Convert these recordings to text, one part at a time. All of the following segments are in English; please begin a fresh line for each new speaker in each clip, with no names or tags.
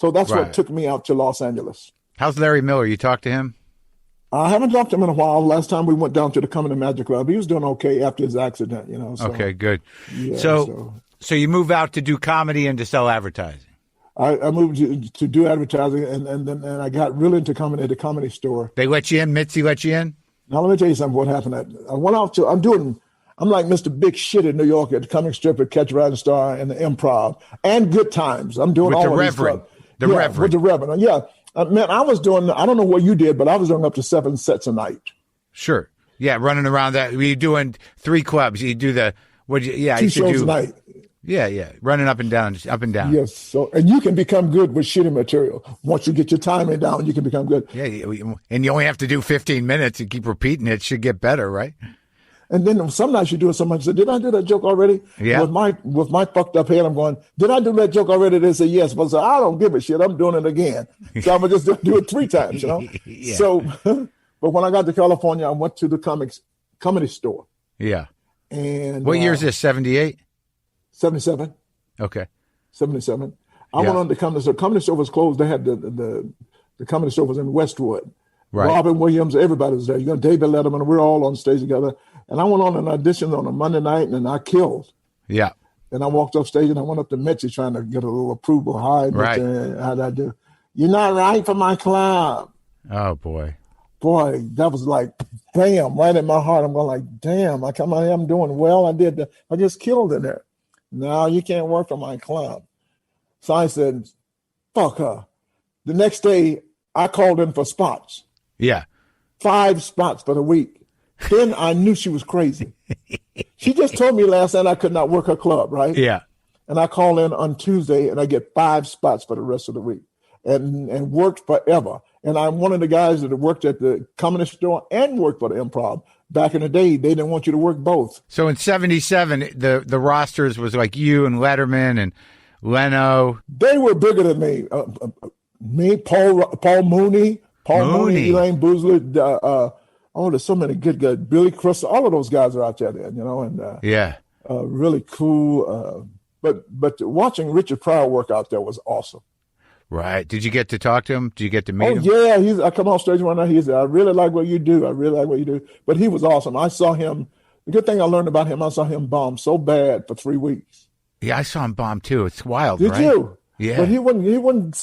So that's
Right.
what took me out to Los Angeles.
How's Larry Miller? You talked to him?
I haven't talked to him in a while. Last time we went down to the Comedy Magic Club, he was doing okay after his accident, So,
Okay, good.
Yeah,
So you move out to do comedy and to sell advertising.
I moved to do advertising, and then I got really into comedy at the Comedy Store.
They let you in? Mitzi let you in?
Now, let me tell you something. What happened? I went out to. I'm like Mr. Big Shit in New York at the Comic Strip at Catch a Rising Star and the Improv and Good Times. I'm doing
With
all
the
of
Reverend.
these clubs. With the Reverend. Yeah, man, I was doing. I don't know what you did, but I was doing up to 7 sets a night.
Sure. Yeah, running around that. Were you doing 3 clubs? You do the what?
2 shows a night.
Yeah, running up and down, up and down.
Yes, and you can become good with shitty material. Once you get your timing down, you can become good.
Yeah, and you only have to do 15 minutes and keep repeating it. It should get better, right?
And then some nights you do it so much. Say, did I do that joke already?
Yeah.
With my fucked up head, I'm going, did I do that joke already? They say yes, but I say, I don't give a shit. I'm doing it again. So I'm gonna just do it 3 times,
Yeah.
So, but when I got to California, I went to the Comedy Store.
Yeah.
And
what year is this? 78.
77.
Okay.
77. I went on the Comedy Store. Comedy Store was closed. They had the Comedy Store was in Westwood.
Right.
Robin Williams, everybody was there. You got David Letterman. We're all on stage together. And I went on an audition on a Monday night, and I killed.
Yeah.
And I walked off stage, and I went up to Mitzi trying to get a little approval. Hi,
right.
How'd I do? You're not right for my club.
Oh, boy.
Boy, that was like, bam, right in my heart. I'm going like, damn, I come out here, I'm doing well. I just killed in there. No, you can't work for my club. So I said, fuck her. The next day, I called in for spots.
Yeah.
5 spots for the week. Then I knew she was crazy. She just told me last night I could not work her club, right?
Yeah.
And I call in on Tuesday, and I get 5 spots for the rest of the week and worked forever. And I'm one of the guys that worked at the Comedy Store and worked for the Improv. Back in the day, they didn't want you to work both.
So in 77, the rosters was like you and Letterman and Leno.
They were bigger than me. Paul Mooney, Elaine Boozler. There's so many good guys. Billy Crystal, all of those guys are out there, and
yeah,
really cool. But watching Richard Pryor work out there was awesome.
Right. Did you get to talk to him? Did you get to meet him?
Yeah. I come on stage one night. He said, I really like what you do. But he was awesome. I saw him. The good thing I learned about him, I saw him bomb so bad for 3 weeks.
Yeah, I saw him bomb too. It's wild,
Did
right?
you?
Yeah.
But he wouldn't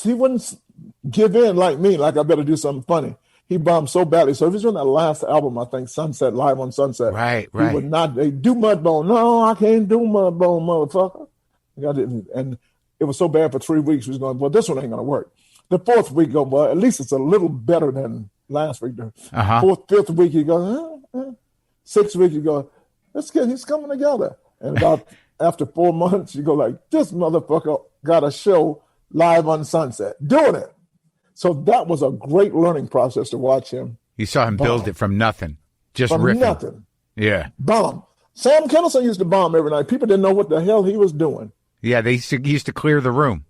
give in like me, like I better do something funny. He bombed so badly. So if he's on that last album, I think, Sunset, Live on Sunset.
Right.
He would not do Mudbone. No, I can't do Mudbone, motherfucker. And it was so bad for 3 weeks. We was going, well, this one ain't going to work. The 4th week, go, well, at least it's a little better than last week. The 4th, 5th week, you go, 6th week, you go, let's get, he's coming together. And about after 4 months, you go like, this motherfucker got a show live on Sunset, doing it. So that was a great learning process to watch him.
You saw him build it from nothing, just riffing.
Nothing.
Yeah.
Bomb. Sam Kinison used to bomb every night. People didn't know what the hell he was doing.
Yeah, he used to clear the room.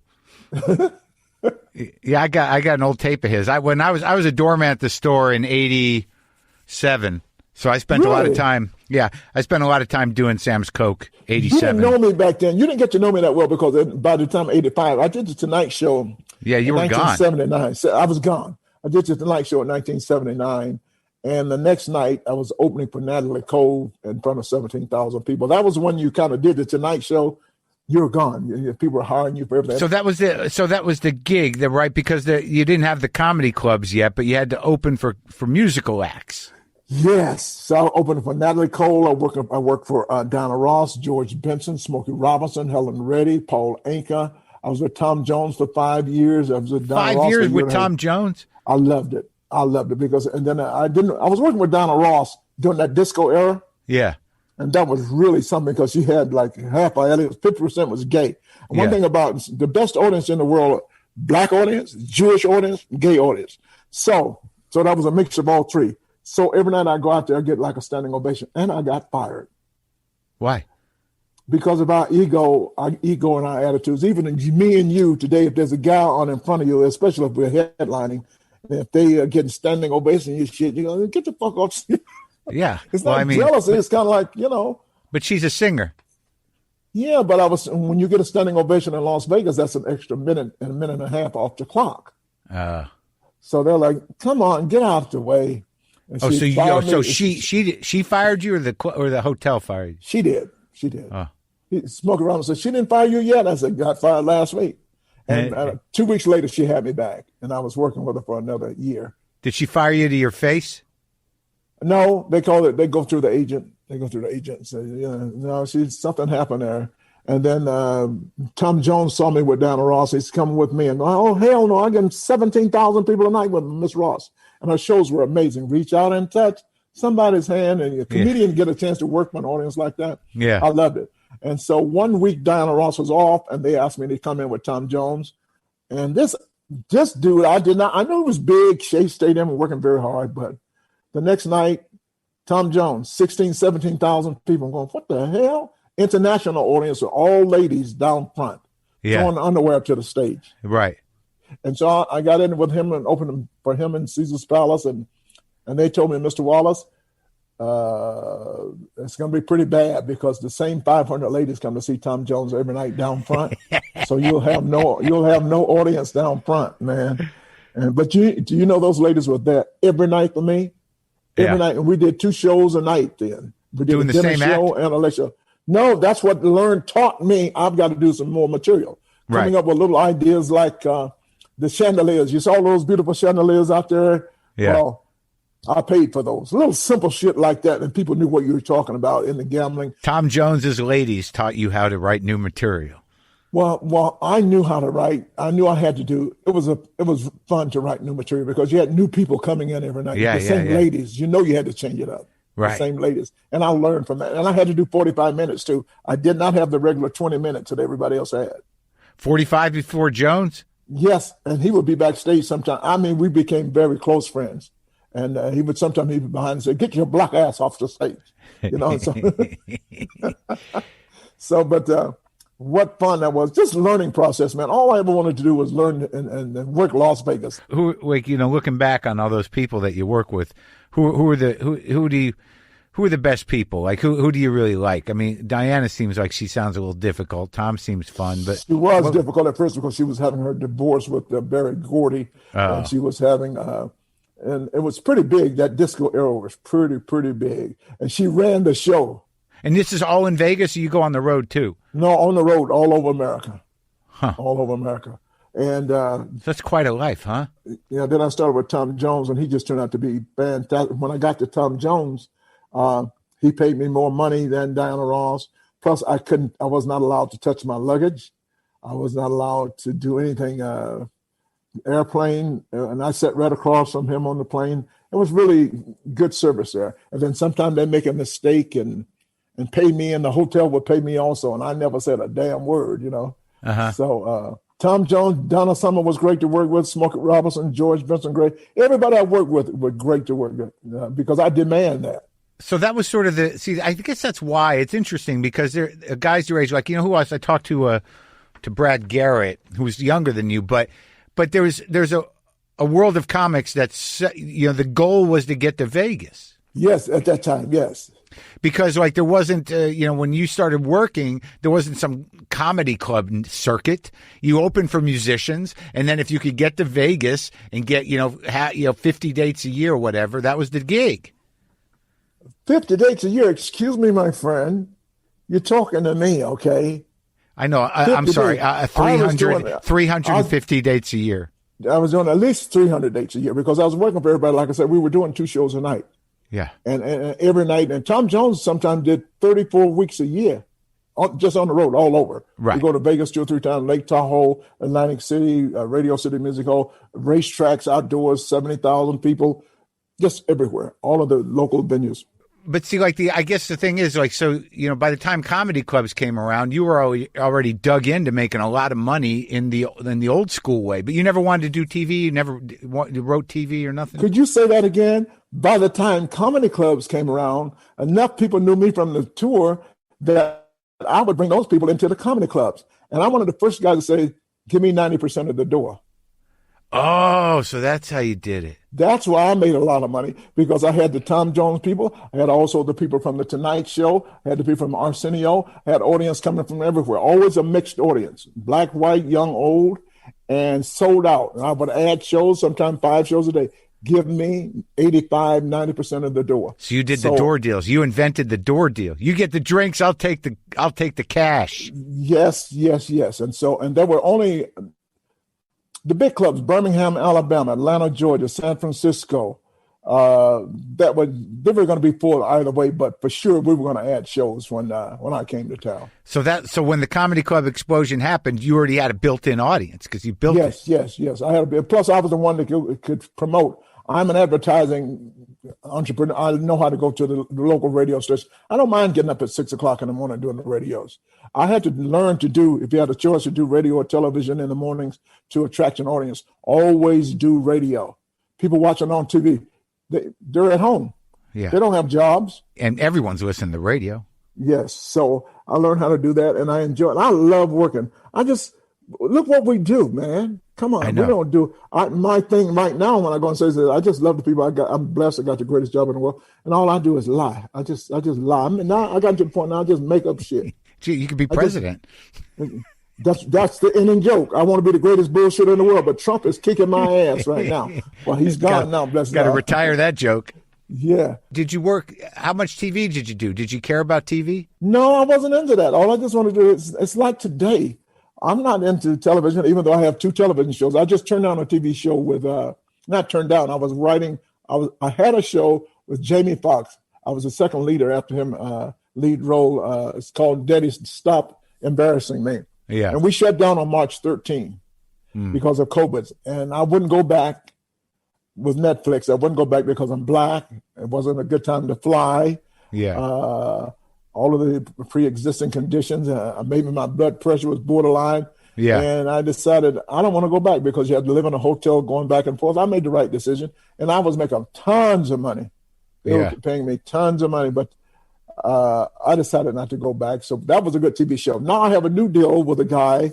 Yeah, I got an old tape of his. I was a doorman at the store in '87, so I spent a lot of time. Yeah, I spent a lot of time doing Sam's Coke. '87.
You didn't know me back then. You didn't get to know me that well because by the time '85, I did the Tonight Show.
Yeah, you were gone.
1979. So I was gone. I did the Tonight Show in 1979, and the next night I was opening for Natalie Cole in front of 17,000 people. That was when you kind of did the Tonight Show. You were gone. People were hiring you for everything.
So that was the gig, right? Because you didn't have the comedy clubs yet, but you had to open for musical acts.
Yes. So I opened for Natalie Cole. I worked for Donna Ross, George Benson, Smokey Robinson, Helen Reddy, Paul Anka. I was with Tom Jones for 5 years. I was with Donna Ross
5 years with Tom Jones?
I loved it because, and then I was working with Donna Ross during that disco era.
Yeah.
And that was really something because she had like half our audience, 50% was gay. And one thing about the best audience in the world, black audience, Jewish audience, gay audience. So that was a mix of all three. So every night I go out there, I get like a standing ovation, and I got fired.
Why?
Because of our ego and our attitudes. Even me and you today, if there's a guy on in front of you, especially if we're headlining, and if they are getting standing ovation, you go, get the fuck off.
Yeah.
It's not jealousy. It's kind of like,
But she's a singer.
Yeah, but when you get a standing ovation in Las Vegas, that's an extra minute and a minute and a half off the clock. So they're like, "Come on, get out the way." And
she fired you, or the hotel fired you?
She did. Smokey Robinson said, "She didn't fire you yet." I said, "Got fired last week." And 2 weeks later, she had me back, and I was working with her for another year.
Did she fire you to your face?
No, they go through the agent. They go through the agent and say, no, something happened there. And then Tom Jones saw me with Diana Ross. He's coming with me. And, oh, hell no, I get 17,000 people a night with Miss Ross. And her shows were amazing. Reach out and touch somebody's hand, and a comedian get a chance to work with an audience like that.
Yeah.
I loved it. And so one week Diana Ross was off, and they asked me to come in with Tom Jones. And this dude, I knew he was big, Shea Stadium, and working very hard. But the next night, Tom Jones, 17,000 people. I'm going, what the hell? International audience, all ladies down front, throwing underwear to the stage.
Right.
And so I got in with him and opened for him in Caesar's Palace. And they told me, Mr. Wallace, it's going to be pretty bad because the same 500 ladies come to see Tom Jones every night down front. So you'll have no audience down front, man. But do you know those ladies were there every night for me? Every night. And we did 2 shows a night then. We did
doing
a
the
dinner
same
show
act?
and a lecture. No, that's what Learn taught me. I've got to do some more material. Coming up with little ideas like the chandeliers. You saw those beautiful chandeliers out there?
Yeah.
Well, I paid for those. Little simple shit like that, and people knew what you were talking about in the gambling.
Tom Jones's ladies taught you how to write new material.
Well, I knew how to write. I knew I had to do. It was fun to write new material because you had new people coming in every night. The same ladies. You had to change it up.
Right.
The same ladies. And I learned from that. And I had to do 45 minutes too. I did not have the regular 20 minutes that everybody else had.
45 before Jones?
Yes. And he would be backstage sometime. I mean, we became very close friends. And he would sometimes be behind and say, "Get your black ass off the stage." But what fun that was. Just learning process, man. All I ever wanted to do was learn and work Las Vegas.
Looking back on all those people that you work with, who are the best people? Like who do you really like? I mean, Diana seems like she sounds a little difficult. Tom seems fun, but
she was difficult at first because she was having her divorce with Barry Gordy, and she was having and it was pretty big. That disco era was pretty big, and she ran the show.
And this is all in Vegas, or you go on the road too?
No, on the road, all over America. All over America. And
that's quite a life, huh?
Yeah, then I started with Tom Jones, and he just turned out to be fantastic. When I got to Tom Jones, he paid me more money than Diana Ross. Plus, I was not allowed to touch my luggage. I was not allowed to do anything airplane, and I sat right across from him on the plane. It was really good service there. And then sometimes they make a mistake and pay me, and the hotel would pay me also, and I never said a damn word, So Tom Jones, Donna Summer was great to work with, Smokey Robinson, George Benson Gray. Everybody I worked with was great to work with because I demand that. So
that was sort of I guess that's why it's interesting because they're guys your age, like, who else? I talked to Brad Garrett, who's younger than you, but there's a world of comics that's, the goal was to get to Vegas.
Yes, at that time, yes.
Because there wasn't, when you started working, there wasn't some comedy club circuit. You opened for musicians, and then if you could get to Vegas and get, 50 dates a year or whatever, that was the gig. 50 dates a year? Excuse me, my friend. You're talking to me, okay? I know. I'm sorry. 350 dates a year. I was doing at least 300 dates a year because I was working for everybody. Like I said, we were doing 2 shows a night. Yeah. And every night. And Tom Jones sometimes did 34 weeks a year, just on the road, all over. Right. We go to Vegas 2 or 3 times, Lake Tahoe, Atlantic City, Radio City Music Hall, racetracks, outdoors, 70,000 people, just everywhere, all of the local venues. But see, I guess the thing is, so, by the time comedy clubs came around, you were already dug into making a lot of money in the old school way. But you never wanted to do TV. You never wrote TV or nothing. Could you say that again? By the time comedy clubs came around, enough people knew me from the tour that I would bring those people into the comedy clubs. And I'm one of the first guys to say, give me 90% of the door.
Oh, so that's how you did it.
That's why I made a lot of money, because I had the Tom Jones people. I had also the people from the Tonight Show. I had the people from Arsenio. I had audience coming from everywhere. Always a mixed audience, black, white, young, old, and sold out. And I would add shows, sometimes 5 shows a day. Give me 85, 90% of the door.
So you did the door deals. You invented the door deal. You get the drinks, I'll take the cash.
Yes. And there were only the big clubs: Birmingham, Alabama, Atlanta, Georgia, San Francisco. They were going to be full either way, but for sure we were going to add shows when I came to town.
So when the comedy club explosion happened, you already had a built-in audience because you built it.
Yes. I had plus I was the one that could promote. I'm an advertising entrepreneur. I know how to go to the local radio station. I don't mind getting up at 6 o'clock in the morning doing the radios. I had to learn to do, if you had a choice to do radio or television in the mornings to attract an audience, always do radio. People watching on TV, they're at home.
Yeah.
They don't have jobs.
And everyone's listening to radio.
Yes. So I learned how to do that, and I enjoy it. I love working. Look what we do, man. Come on. We don't do my thing right now. When I go and say, I just love the people I got. I'm blessed. I got the greatest job in the world, and all I do is lie. I just lie. I mean, now I got to the point now I just make up shit.
Gee, you could be president.
That's the ending joke. I want to be the greatest bullshitter in the world, but Trump is kicking my ass right now. Well, he's gone now. Bless God.
Got to retire that joke.
Yeah.
Did you work? How much TV did you do? Did you care about TV?
No, I wasn't into that. All I just want to do is, it's like today. I'm not into television, even though I have 2 television shows. I just turned down a TV show with, not turned down. I was writing. I had a show with Jamie Foxx. I was the second leader after him, lead role. It's called Daddy Stop Embarrassing Me.
Yeah.
And we shut down on March 13 because of COVID. And I wouldn't go back with Netflix. I wouldn't go back because I'm black. It wasn't a good time to fly.
Yeah.
All of the pre-existing conditions. Maybe my blood pressure was borderline.
Yeah.
And I decided I don't want to go back because you have to live in a hotel going back and forth. I made the right decision. And I was making tons of money. They were paying me tons of money. But I decided not to go back. So that was a good TV show. Now I have a new deal with a guy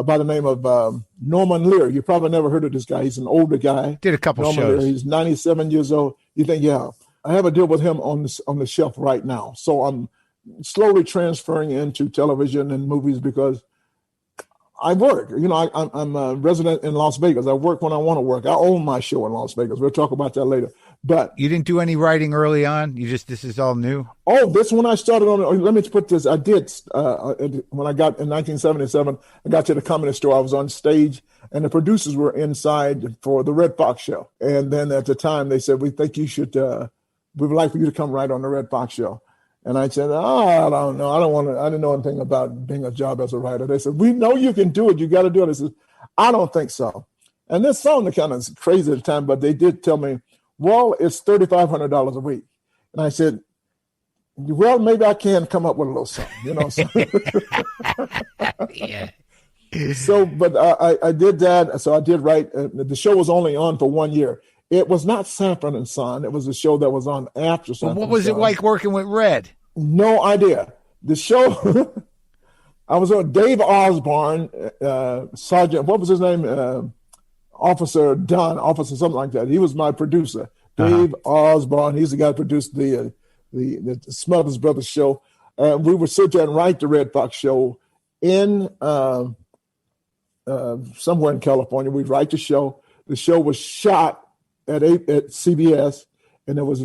by the name of Norman Lear. You probably never heard of this guy. He's an older guy.
Did a couple
Norman
shows.
Lear. He's 97 years old. You think, I have a deal with him on the shelf right now. So I'm slowly transferring into television and movies because I work. I'm a resident in Las Vegas. I work when I want to work. I own my show in Las Vegas. We'll talk about that later. But
you didn't do any writing early on? This is all new?
Oh, this when I started on. Let me put this. I did when I got in 1977. I got to the Comedy Store. I was on stage, and the producers were inside for the Red Fox show. And then at the time, they said, "We think you should. We would like for you to come write on the Red Fox show." And I said, I don't know. I don't want to. I didn't know anything about being a job as a writer. They said, "We know you can do it. You got to do it." I said, "I don't think so." And this sounded kind of crazy at the time, but they did tell me, "Well, it's $3,500 a week." And I said, "Well, maybe I can come up with a little something,
Yeah.
So, but I did that. So I did write. The show was only on for 1 year. It was not Sanford and Son. It was a show that was on after Sanford.
What was it like working with Red?
No idea. The show, I was on Dave Osborne, Sergeant, what was his name? Officer Dunn, Officer something like that. He was my producer. Dave Osborne, he's the guy who produced the Smothers Brothers show. We would sit there and write the Red Fox show in somewhere in California. We'd write the show. The show was shot at CBS, and it was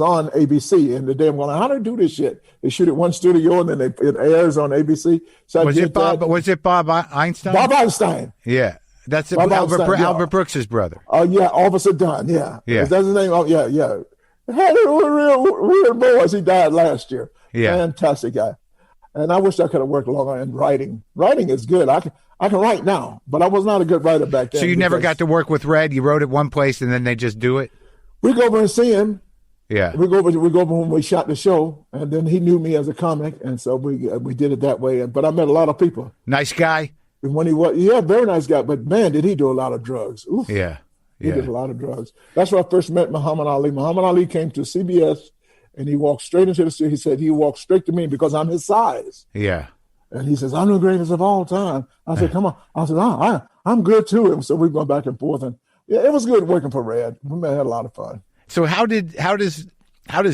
on ABC. And the day I'm going, how do they do this shit? They shoot at one studio, and then it airs on ABC. So
was it Bob Einstein?
Bob Einstein.
Yeah. That's Albert Brooks's brother.
Yeah, Officer Dunn, yeah.
Yeah.
That's his name. Oh, yeah. Hey, real weird boys. He died last year.
Yeah.
Fantastic guy. And I wish I could have worked longer in writing. Writing is good. I can write now, but I was not a good writer back then.
So you never got to work with Red? You wrote at one place and then they just do it?
We go over and see him.
Yeah.
We go over when we shot the show, and then he knew me as a comic, and so we did it that way. But I met a lot of people.
Nice guy.
And when very nice guy, but man, did he do a lot of drugs. Oof.
Yeah.
He did a lot of drugs. That's where I first met Muhammad Ali. Muhammad Ali came to CBS, and he walked straight into the studio. He said he walked straight to me because I'm his size.
Yeah.
And he says, I'm the greatest of all time. I said, come on. I said, I'm good too. And so we went back and forth. And yeah, it was good working for Red. We had a lot of fun.
So how does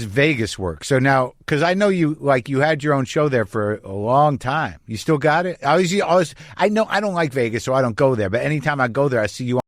Vegas work? So now, because I know you had your own show there for a long time. You still got it? I know I don't like Vegas, so I don't go there. But anytime I go there, I see you